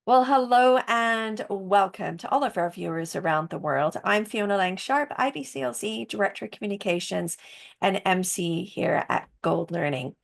Well, hello and welcome to all of our viewers around the world. I'm Fiona Lang-Sharp, IBCLC Director of Communications and MC here at Gold Learning.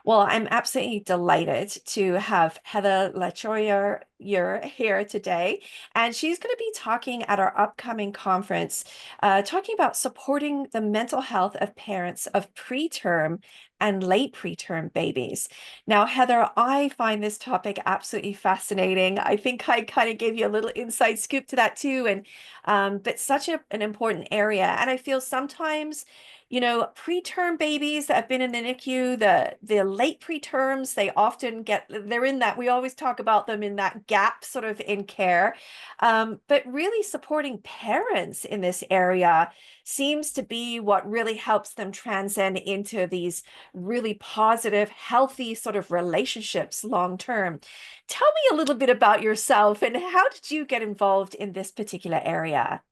Well, I'm absolutely delighted to have Heather Latiolais Eure here today, and she's going to be talking at our upcoming conference, talking about supporting the mental health of parents of preterm and late preterm babies. Now, Heather, I find this topic absolutely fascinating. I think I kind of gave you a little inside scoop to that too, and but such an important area. And I feel sometimes preterm babies that have been in the NICU, the late preterms, they're in that, we always talk about them in that gap sort of in care. But really supporting parents in this area seems to be what really helps them transcend into these really positive, healthy sort of relationships long term. Tell me a little bit about yourself and how did you get involved in this particular area?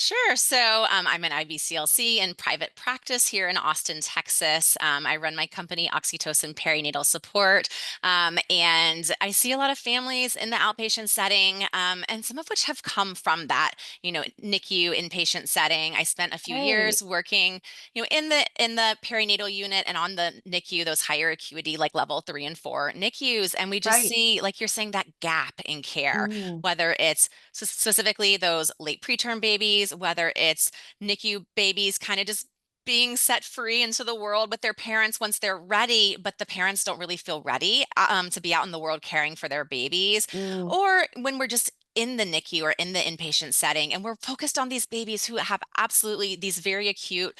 Sure. So I'm an IBCLC in private practice here in Austin, Texas. I run my company, Oxytocin Perinatal Support, and I see a lot of families in the outpatient setting, and some of which have come from that, NICU inpatient setting. I spent a few Right, years working, in the perinatal unit and on the NICU, those higher acuity, like level 3 and 4 NICUs, and we just right. see, like you're saying, that gap in care, Mm, whether it's specifically those late preterm babies, whether it's NICU babies kind of just being set free into the world with their parents once they're ready, but the parents don't really feel ready to be out in the world caring for their babies. mm. Or when we're just in the NICU or in the inpatient setting, and we're focused on these babies who have absolutely these very acute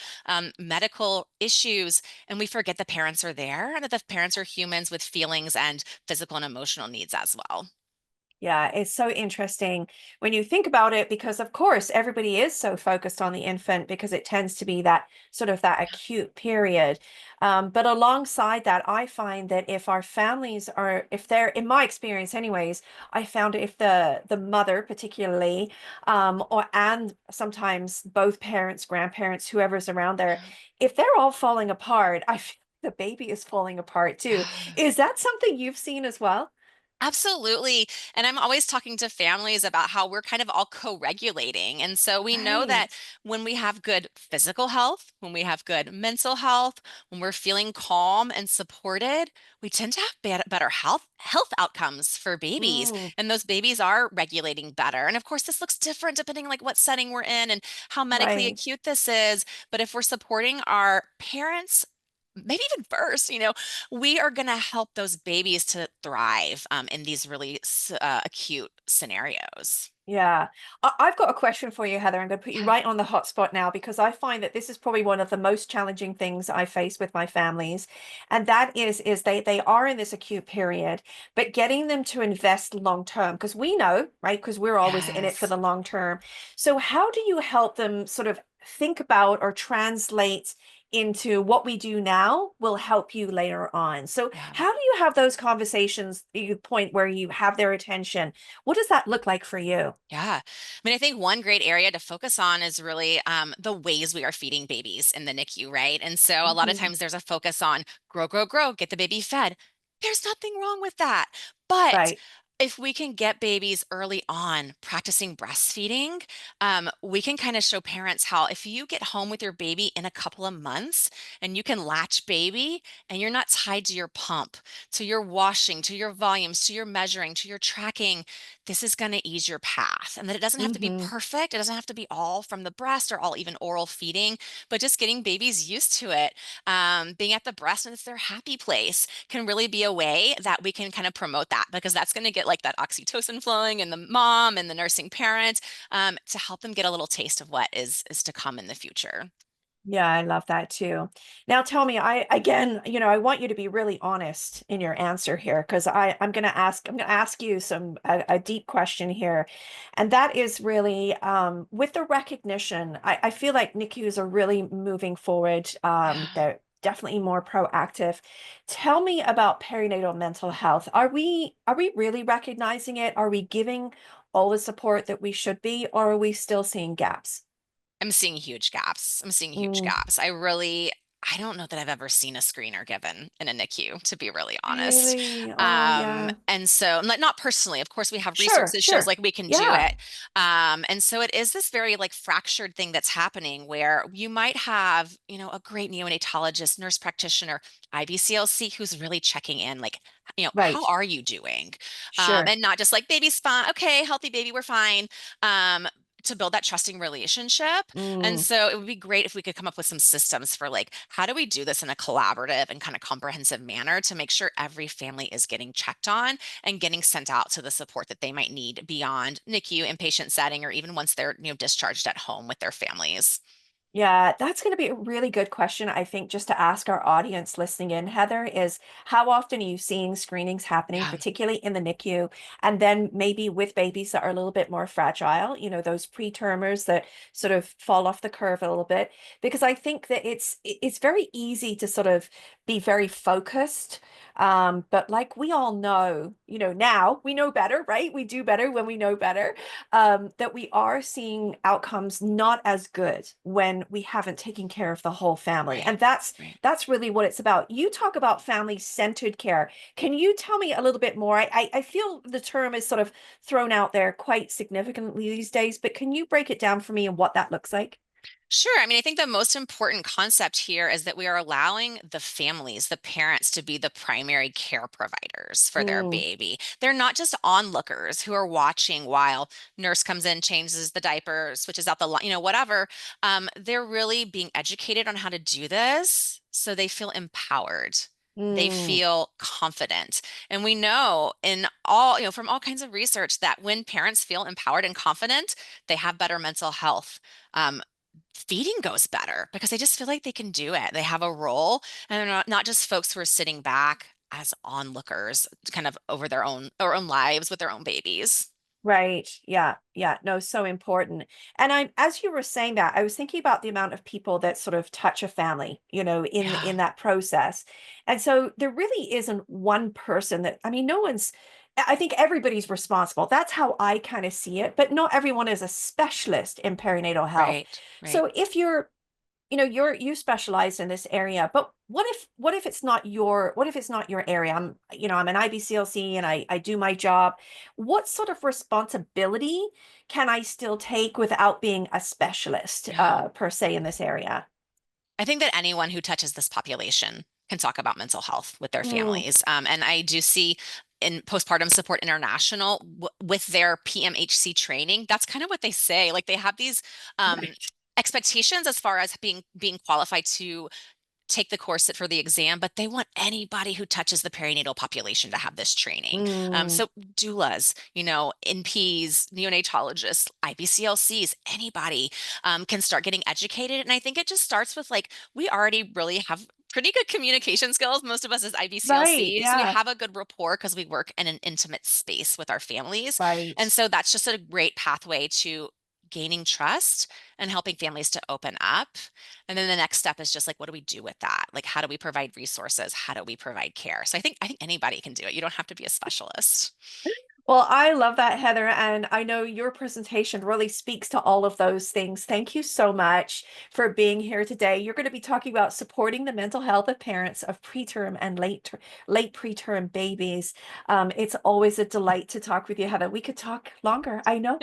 medical issues, and we forget the parents are there and that the parents are humans with feelings and physical and emotional needs as well. Yeah, it's so interesting when you think about it because, of course, everybody is so focused on the infant because it tends to be that sort of that acute period. But alongside that, I find that if our families are, if they're, in my experience, anyways, I found if the mother particularly, or and sometimes both parents, grandparents, whoever's around there, if they're all falling apart, I feel the baby is falling apart too. Yeah. Is that something you've seen as well? Absolutely. And I'm always talking to families about how we're kind of all co-regulating. And so we know that Right. when we have good physical health, when we have good mental health, when we're feeling calm and supported, we tend to have better health outcomes for babies. Mm. And those babies are regulating better. And of course, this looks different depending like what setting we're in and how medically Right. acute this is. But if we're supporting our parents, maybe even first, we are going to help those babies to thrive in these really acute scenarios. Yeah. I've got a question for you, Heather. I'm going to put you Okay. right on the hot spot now because I find that this is probably one of the most challenging things I face with my families. And that is they are in this acute period, but getting them to invest long term because we know, right? Because we're always in it for Yes. the long term. So how do you help them sort of think about or translate into what we do now will help you later on? So Yeah. how do you have those conversations, the point where you have their attention? What does that look like for you? Yeah. I mean, I think one great area to focus on is really the ways we are feeding babies in the NICU, right? And so a lot of Mhm. times there's a focus on grow, grow, grow, get the baby fed. There's nothing wrong with that. But Right. if we can get babies early on practicing breastfeeding, we can kind of show parents how if you get home with your baby in a couple of months and you can latch baby and you're not tied to your pump, to your washing, to your volumes, to your measuring, to your tracking, this is going to ease your path. And that it doesn't have to be Mhm. perfect. It doesn't have to be all from the breast or all even oral feeding, but just getting babies used to it. Being at the breast and it's their happy place can really be a way that we can kind of promote that because that's going to get like that oxytocin flowing in the mom and the nursing parent to help them get a little taste of what is to come in the future. Yeah, I love that too. Now tell me, I again, I want you to be really honest in your answer here because I'm gonna ask you a deep question here. And that is really with the recognition, I feel like NICUs are really moving forward. Yeah. They're definitely more proactive. Tell me about perinatal mental health. Are we really recognizing it? Are we giving all the support that we should be, or are we still seeing gaps? I'm seeing huge gaps. I'm seeing huge Mm, gaps. I really I don't know that I've ever seen a screener given in a NICU, to be really honest. Really? Oh, yeah. And so, not personally, of course, we have Sure, resources, shows sure. like we can do Yeah, it. And so it is this very like fractured thing that's happening where you might have, a great neonatologist, nurse practitioner, IBCLC who's really checking in, like, how right. are you doing? Sure. And not just like baby's fine, okay, healthy baby, we're fine. Um, to build that trusting relationship. And Mm. so it would be great if we could come up with some systems for like, how do we do this in a collaborative and kind of comprehensive manner to make sure every family is getting checked on and getting sent out to the support that they might need beyond NICU, inpatient setting, or even once they're, discharged at home with their families. Yeah, that's going to be a really good question, I think, just to ask our audience listening in, Heather, is how often are you seeing screenings happening, Yeah, particularly in the NICU, and then maybe with babies that are a little bit more fragile, those pretermers that sort of fall off the curve a little bit? Because I think that it's very easy to sort of be very focused. But like we all know, now we know better, right? We do better when we know better, that we are seeing outcomes not as good when we haven't taken care of the whole family. right, And that's right. that's really what it's about. You talk about family-centered care. Can you tell me a little bit more? I feel the term is sort of thrown out there quite significantly these days, but can you break it down for me and what that looks like? Sure. I mean, I think the most important concept here is that we are allowing the families, the parents, to be the primary care providers for their Mm, baby. They're not just onlookers who are watching while nurse comes in, changes the diaper, switches out the, whatever. They're really being educated on how to do this so they feel empowered. They mm, feel confident. And we know in all, from all kinds of research that when parents feel empowered and confident, they have better mental health. Um, Feeding goes better because they just feel like they can do it. They have a role, and they're not just folks who are sitting back as onlookers, kind of over their own lives with their own babies. right. Yeah. Yeah. No, so important. And as you were saying that, I was thinking about the amount of people that sort of touch a family, in Yeah, in that process. And so there really isn't one person that, I mean, no one's, I think everybody's responsible. That's how I kind of see it, but not everyone is a specialist in perinatal health. right, right. So if you specialize in this area, but what if it's not your area? I'm an IBCLC and I do my job. What sort of responsibility can I still take without being a specialist, Yeah. per se in this area? I think that anyone who touches this population can talk about mental health with their Mm, families. And I do see in Postpartum Support International with their PMH-C training, that's kind of what they say. Like they have these right. expectations as far as being qualified to take the course for the exam, but they want anybody who touches the perinatal population to have this training. Mm, So doulas, NPs, neonatologists, IBCLCs, anybody can start getting educated. And I think it just starts with like, we already really have pretty good communication skills. Most of us as right. IBCLCs, we Yeah. have a good rapport because we work in an intimate space with our families. Right. And so that's just a great pathway to gaining trust and helping families to open up. And then the next step is just like, what do we do with that? Like, how do we provide resources? How do we provide care? So I think anybody can do it. You don't have to be a specialist. Well, I love that, Heather, and I know your presentation really speaks to all of those things. Thank you so much for being here today. You're going to be talking about supporting the mental health of parents of preterm and late preterm babies. It's always a delight to talk with you, Heather. We could talk longer, I know,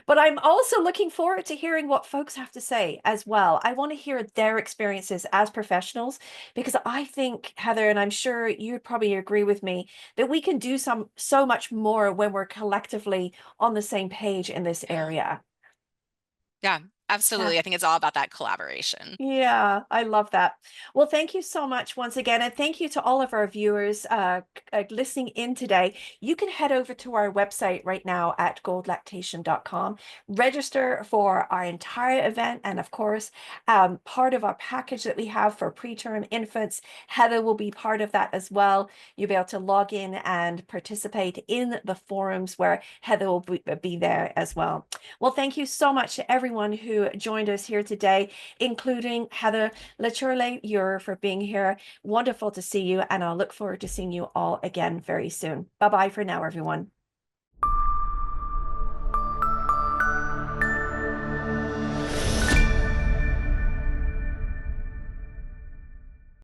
but I'm also looking forward to hearing what folks have to say as well. I want to hear their experiences as professionals because I think, Heather, and I'm sure you'd probably agree with me, that we can do so much more when we're collectively on the same page in this Yeah. area. Yeah, Yeah. absolutely. I think it's all about that collaboration. Yeah, I love that. Well, thank you so much once again, and thank you to all of our viewers listening in today. You can head over to our website right now at goldlactation.com, register for our entire event, and of course, part of our package that we have for preterm infants. Heather will be part of that as well. You'll be able to log in and participate in the forums where Heather will be there as well. Well, thank you so much to everyone who joined us here today, including Heather Latiolais Eure for being here. Wonderful to see you, and I'll look forward to seeing you all again very soon. Bye bye for now, everyone.